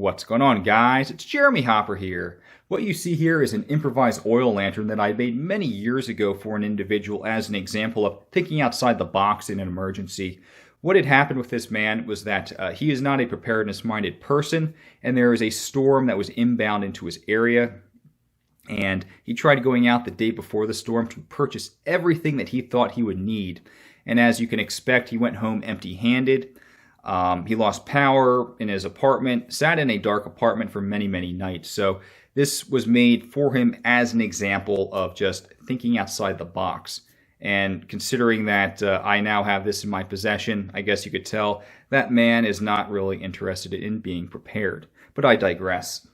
What's going on, guys? It's Jeremy Hopper here. What you see here is an improvised oil lantern that I made many years ago for an individual as an example of thinking outside the box in an emergency. What had happened with this man was that he is not a preparedness-minded person, and there is a storm that was inbound into his area. And he tried going out the day before the storm to purchase everything that he thought he would need. And as you can expect, he went home empty-handed. He lost power in his apartment, sat in a dark apartment for many, many nights. So this was made for him as an example of just thinking outside the box. And considering that I now have this in my possession, I guess you could tell that man is not really interested in being prepared. But I digress.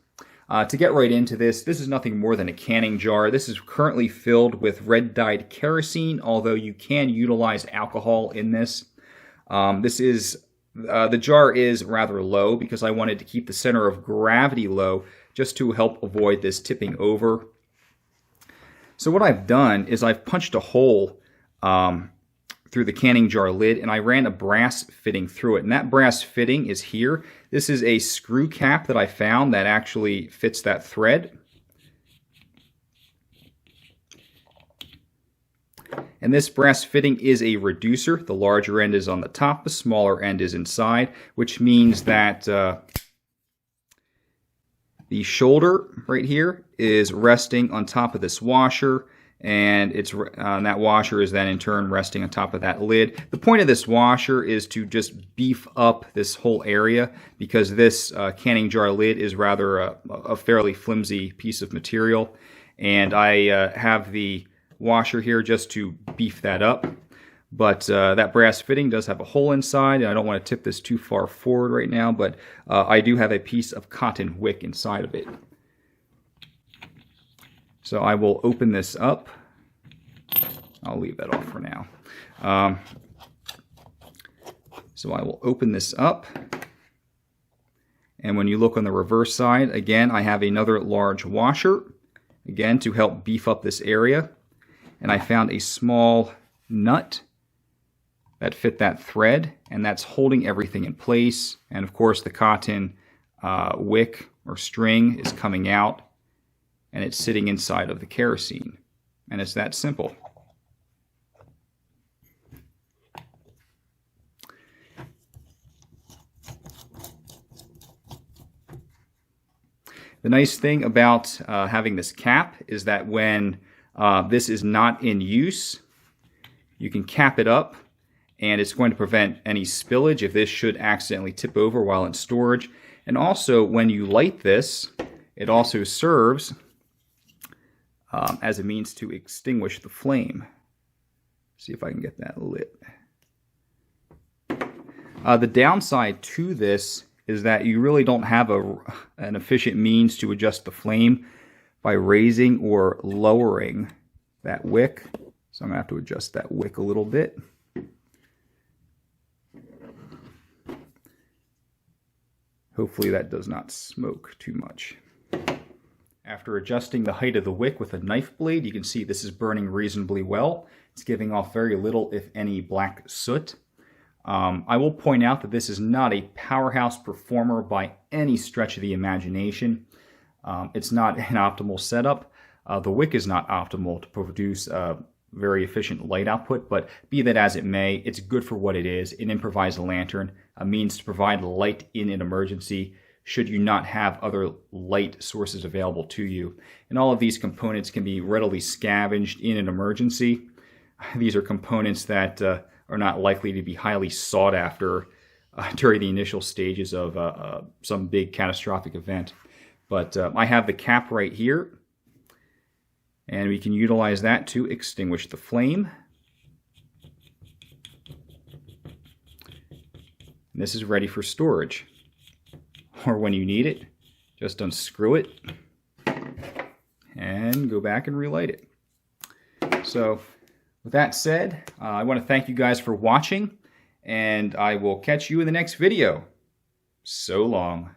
To get right into this is nothing more than a canning jar. This is currently filled with red-dyed kerosene, although you can utilize alcohol in this. The jar is rather low because I wanted to keep the center of gravity low just to help avoid this tipping over. So what I've done is I've punched a hole through the canning jar lid, and I ran a brass fitting through it. And that brass fitting is here. This is a screw cap that I found that actually fits that thread. And this brass fitting is a reducer. The larger end is on the top, the smaller end is inside, which means that the shoulder right here is resting on top of this washer, and that washer is then in turn resting on top of that lid. The point of this washer is to just beef up this whole area because this canning jar lid is rather a fairly flimsy piece of material, and I have the washer here just to beef that up. But that brass fitting does have a hole inside, and I don't want to tip this too far forward right now, but I do have a piece of cotton wick inside of it. So I will open this up. I'll leave that off for now. So I will open this up. And when you look on the reverse side, again, I have another large washer, again, to help beef up this area. And I found a small nut that fit that thread, and that's holding everything in place. And of course, the cotton wick or string is coming out, and it's sitting inside of the kerosene. And it's that simple. The nice thing about having this cap is that when this is not in use, you can cap it up, and it's going to prevent any spillage if this should accidentally tip over while in storage. And also, when you light this, it also serves as a means to extinguish the flame. See if I can get that lit. The downside to this is that you really don't have an efficient means to adjust the flame by raising or lowering that wick. So I'm going to have to adjust that wick a little bit. Hopefully that does not smoke too much. After adjusting the height of the wick with a knife blade, you can see this is burning reasonably well. It's giving off very little, if any, black soot. I will point out that this is not a powerhouse performer by any stretch of the imagination. It's not an optimal setup. The wick is not optimal to produce very efficient light output, but be that as it may, it's good for what it is, an improvised lantern, a means to provide light in an emergency should you not have other light sources available to you. And all of these components can be readily scavenged in an emergency. These are components that are not likely to be highly sought after during the initial stages of some big catastrophic event. But I have the cap right here, and we can utilize that to extinguish the flame. And this is ready for storage. Or when you need it, just unscrew it and go back and relight it. So with that said, I want to thank you guys for watching, and I will catch you in the next video. So long.